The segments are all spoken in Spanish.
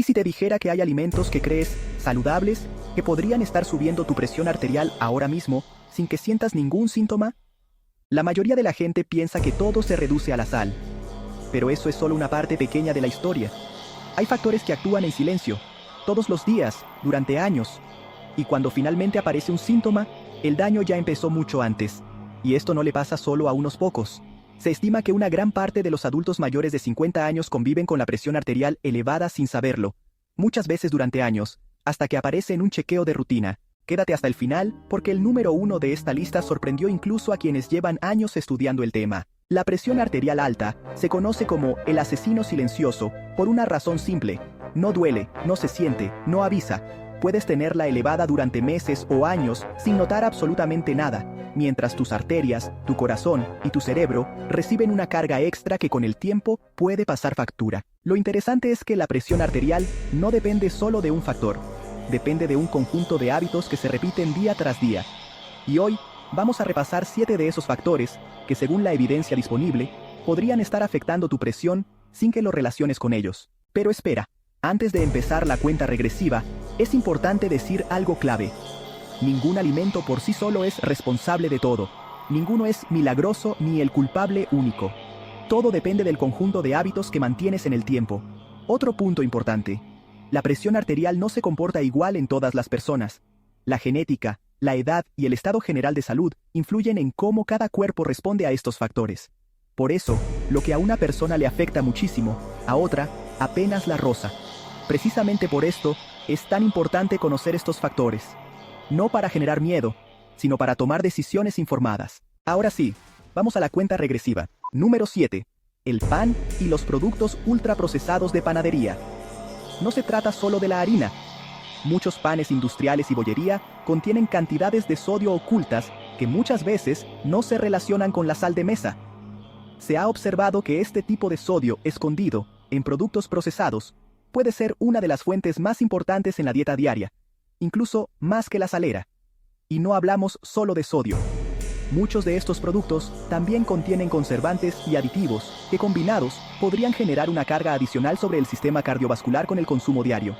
¿Y si te dijera que hay alimentos que crees saludables que podrían estar subiendo tu presión arterial ahora mismo sin que sientas ningún síntoma? La mayoría de la gente piensa que todo se reduce a la sal, pero eso es solo una parte pequeña de la historia. Hay factores que actúan en silencio, todos los días, durante años, y cuando finalmente aparece un síntoma, el daño ya empezó mucho antes. Y esto no le pasa solo a unos pocos. Se estima que una gran parte de los adultos mayores de 50 años conviven con la presión arterial elevada sin saberlo, muchas veces durante años, hasta que aparece en un chequeo de rutina. Quédate hasta el final, porque el número 1 de esta lista sorprendió incluso a quienes llevan años estudiando el tema. La presión arterial alta se conoce como el asesino silencioso, por una razón simple: no duele, no se siente, no avisa. Puedes tenerla elevada durante meses o años sin notar absolutamente nada, mientras tus arterias, tu corazón y tu cerebro reciben una carga extra que con el tiempo puede pasar factura. Lo interesante es que la presión arterial no depende solo de un factor, depende de un conjunto de hábitos que se repiten día tras día. Y hoy vamos a repasar 7 de esos factores que, según la evidencia disponible, podrían estar afectando tu presión sin que lo relaciones con ellos. Pero espera, antes de empezar la cuenta regresiva, es importante decir algo clave. Ningún alimento por sí solo es responsable de todo. Ninguno es milagroso ni el culpable único. Todo depende del conjunto de hábitos que mantienes en el tiempo. Otro punto importante: la presión arterial no se comporta igual en todas las personas. La genética, la edad y el estado general de salud influyen en cómo cada cuerpo responde a estos factores. Por eso, lo que a una persona le afecta muchísimo, a otra apenas la roza. Precisamente por esto, es tan importante conocer estos factores. No para generar miedo, sino para tomar decisiones informadas. Ahora sí, vamos a la cuenta regresiva. Número 7. El pan y los productos ultraprocesados de panadería. No se trata solo de la harina. Muchos panes industriales y bollería contienen cantidades de sodio ocultas que muchas veces no se relacionan con la sal de mesa. Se ha observado que este tipo de sodio escondido en productos procesados puede ser una de las fuentes más importantes en la dieta diaria, incluso más que la salera. Y no hablamos solo de sodio. Muchos de estos productos también contienen conservantes y aditivos que, combinados, podrían generar una carga adicional sobre el sistema cardiovascular con el consumo diario.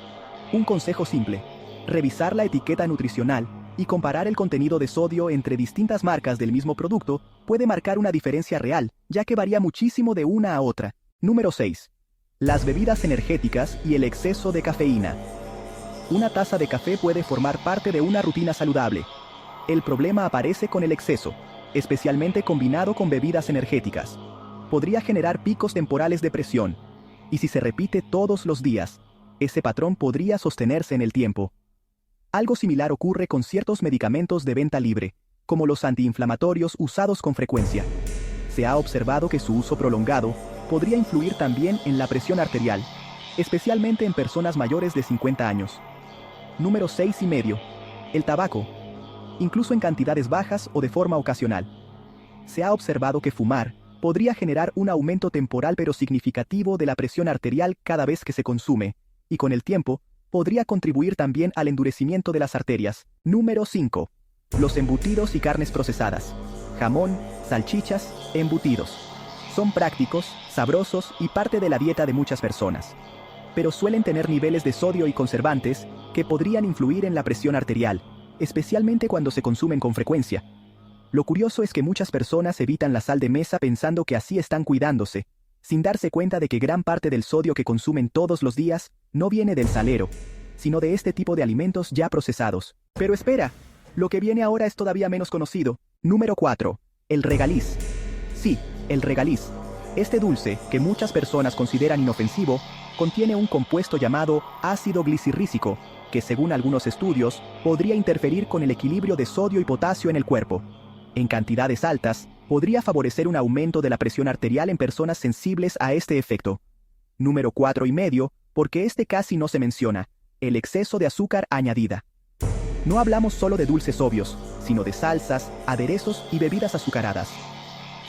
Un consejo simple: revisar la etiqueta nutricional y comparar el contenido de sodio entre distintas marcas del mismo producto puede marcar una diferencia real, ya que varía muchísimo de una a otra. Número 6. Las bebidas energéticas y el exceso de cafeína. Una taza de café puede formar parte de una rutina saludable. El problema aparece con el exceso, especialmente combinado con bebidas energéticas. Podría generar picos temporales de presión, y si se repite todos los días, ese patrón podría sostenerse en el tiempo. Algo similar ocurre con ciertos medicamentos de venta libre, como los antiinflamatorios usados con frecuencia. Se ha observado que su uso prolongado podría influir también en la presión arterial, especialmente en personas mayores de 50 años. Número 6,5. El tabaco, incluso en cantidades bajas o de forma ocasional. Se ha observado que fumar podría generar un aumento temporal pero significativo de la presión arterial cada vez que se consume, y con el tiempo, podría contribuir también al endurecimiento de las arterias. Número 5. Los embutidos y carnes procesadas. Jamón, salchichas, embutidos. Son prácticos, sabrosos y parte de la dieta de muchas personas. Pero suelen tener niveles de sodio y conservantes que podrían influir en la presión arterial, especialmente cuando se consumen con frecuencia. Lo curioso es que muchas personas evitan la sal de mesa pensando que así están cuidándose, sin darse cuenta de que gran parte del sodio que consumen todos los días no viene del salero, sino de este tipo de alimentos ya procesados. Pero espera, lo que viene ahora es todavía menos conocido. Número 4. El regaliz. Sí, el regaliz. Este dulce, que muchas personas consideran inofensivo, contiene un compuesto llamado ácido glicirrícico, que según algunos estudios, podría interferir con el equilibrio de sodio y potasio en el cuerpo. En cantidades altas, podría favorecer un aumento de la presión arterial en personas sensibles a este efecto. Número 4,5, porque este casi no se menciona: el exceso de azúcar añadida. No hablamos solo de dulces obvios, sino de salsas, aderezos y bebidas azucaradas.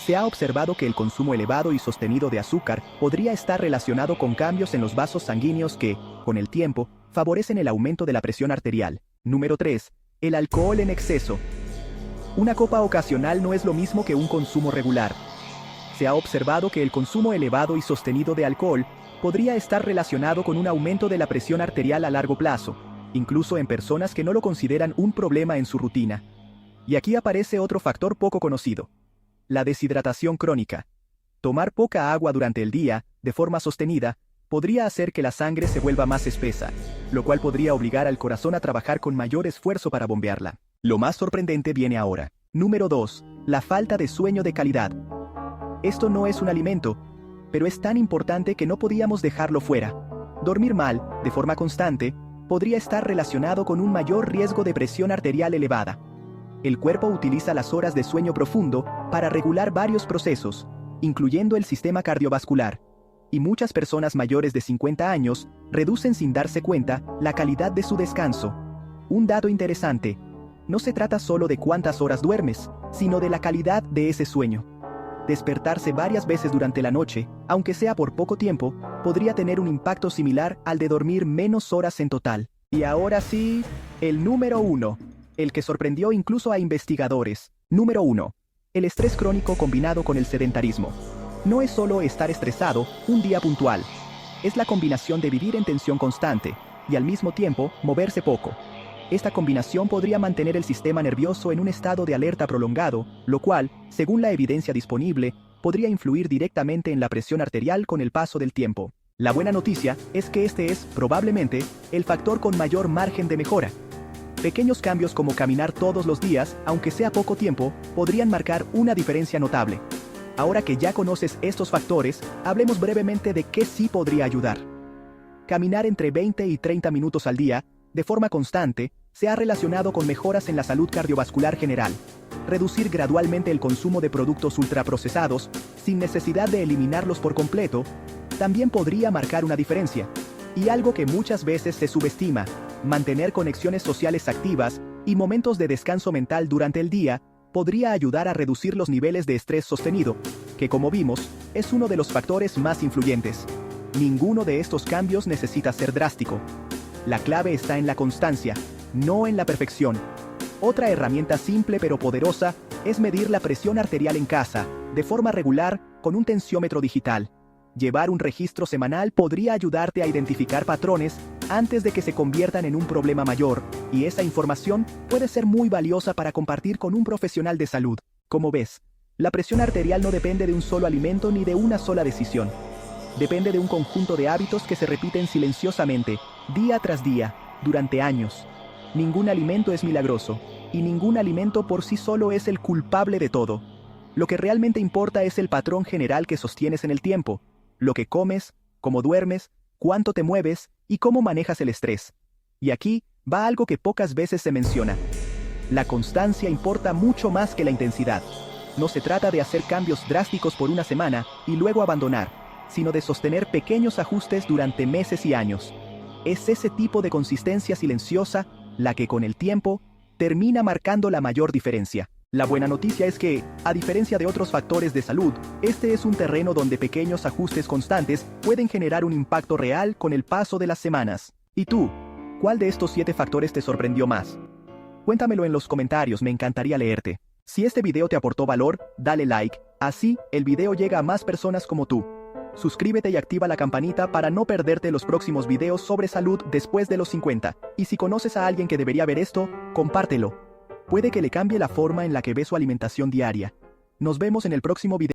Se ha observado que el consumo elevado y sostenido de azúcar podría estar relacionado con cambios en los vasos sanguíneos que, con el tiempo, favorecen el aumento de la presión arterial. Número 3. El alcohol en exceso. Una copa ocasional no es lo mismo que un consumo regular. Se ha observado que el consumo elevado y sostenido de alcohol podría estar relacionado con un aumento de la presión arterial a largo plazo, incluso en personas que no lo consideran un problema en su rutina. Y aquí aparece otro factor poco conocido: la deshidratación crónica. Tomar poca agua durante el día, de forma sostenida, podría hacer que la sangre se vuelva más espesa, lo cual podría obligar al corazón a trabajar con mayor esfuerzo para bombearla. Lo más sorprendente viene ahora. Número 2. La falta de sueño de calidad. Esto no es un alimento, pero es tan importante que no podíamos dejarlo fuera. Dormir mal, de forma constante, podría estar relacionado con un mayor riesgo de presión arterial elevada. El cuerpo utiliza las horas de sueño profundo para regular varios procesos, incluyendo el sistema cardiovascular, y muchas personas mayores de 50 años reducen sin darse cuenta la calidad de su descanso. Un dato interesante: no se trata solo de cuántas horas duermes, sino de la calidad de ese sueño. Despertarse varias veces durante la noche, aunque sea por poco tiempo, podría tener un impacto similar al de dormir menos horas en total. Y ahora sí, el número 1, el que sorprendió incluso a investigadores. Número 1. El estrés crónico combinado con el sedentarismo. No es solo estar estresado un día puntual, es la combinación de vivir en tensión constante y al mismo tiempo moverse poco. Esta combinación podría mantener el sistema nervioso en un estado de alerta prolongado, lo cual, según la evidencia disponible, podría influir directamente en la presión arterial con el paso del tiempo. La buena noticia es que este es, probablemente, el factor con mayor margen de mejora. Pequeños cambios como caminar todos los días, aunque sea poco tiempo, podrían marcar una diferencia notable. Ahora que ya conoces estos factores, hablemos brevemente de qué sí podría ayudar. Caminar entre 20 y 30 minutos al día, de forma constante, se ha relacionado con mejoras en la salud cardiovascular general. Reducir gradualmente el consumo de productos ultraprocesados, sin necesidad de eliminarlos por completo, también podría marcar una diferencia. Y algo que muchas veces se subestima: mantener conexiones sociales activas y momentos de descanso mental durante el día podría ayudar a reducir los niveles de estrés sostenido, que, como vimos, es uno de los factores más influyentes. Ninguno de estos cambios necesita ser drástico. La clave está en la constancia, no en la perfección. Otra herramienta simple pero poderosa es medir la presión arterial en casa, de forma regular, con un tensiómetro digital. Llevar un registro semanal podría ayudarte a identificar patrones antes de que se conviertan en un problema mayor, y esa información puede ser muy valiosa para compartir con un profesional de salud. Como ves, la presión arterial no depende de un solo alimento ni de una sola decisión. Depende de un conjunto de hábitos que se repiten silenciosamente, día tras día, durante años. Ningún alimento es milagroso, y ningún alimento por sí solo es el culpable de todo. Lo que realmente importa es el patrón general que sostienes en el tiempo: lo que comes, cómo duermes, cuánto te mueves y cómo manejas el estrés. Y aquí va algo que pocas veces se menciona. La constancia importa mucho más que la intensidad. No se trata de hacer cambios drásticos por una semana y luego abandonar, sino de sostener pequeños ajustes durante meses y años. Es ese tipo de consistencia silenciosa la que con el tiempo termina marcando la mayor diferencia. La buena noticia es que, a diferencia de otros factores de salud, este es un terreno donde pequeños ajustes constantes pueden generar un impacto real con el paso de las semanas. ¿Y tú? ¿Cuál de estos 7 factores te sorprendió más? Cuéntamelo en los comentarios, me encantaría leerte. Si este video te aportó valor, dale like, así el video llega a más personas como tú. Suscríbete y activa la campanita para no perderte los próximos videos sobre salud después de los 50. Y si conoces a alguien que debería ver esto, compártelo. Puede que le cambie la forma en la que ve su alimentación diaria. Nos vemos en el próximo video.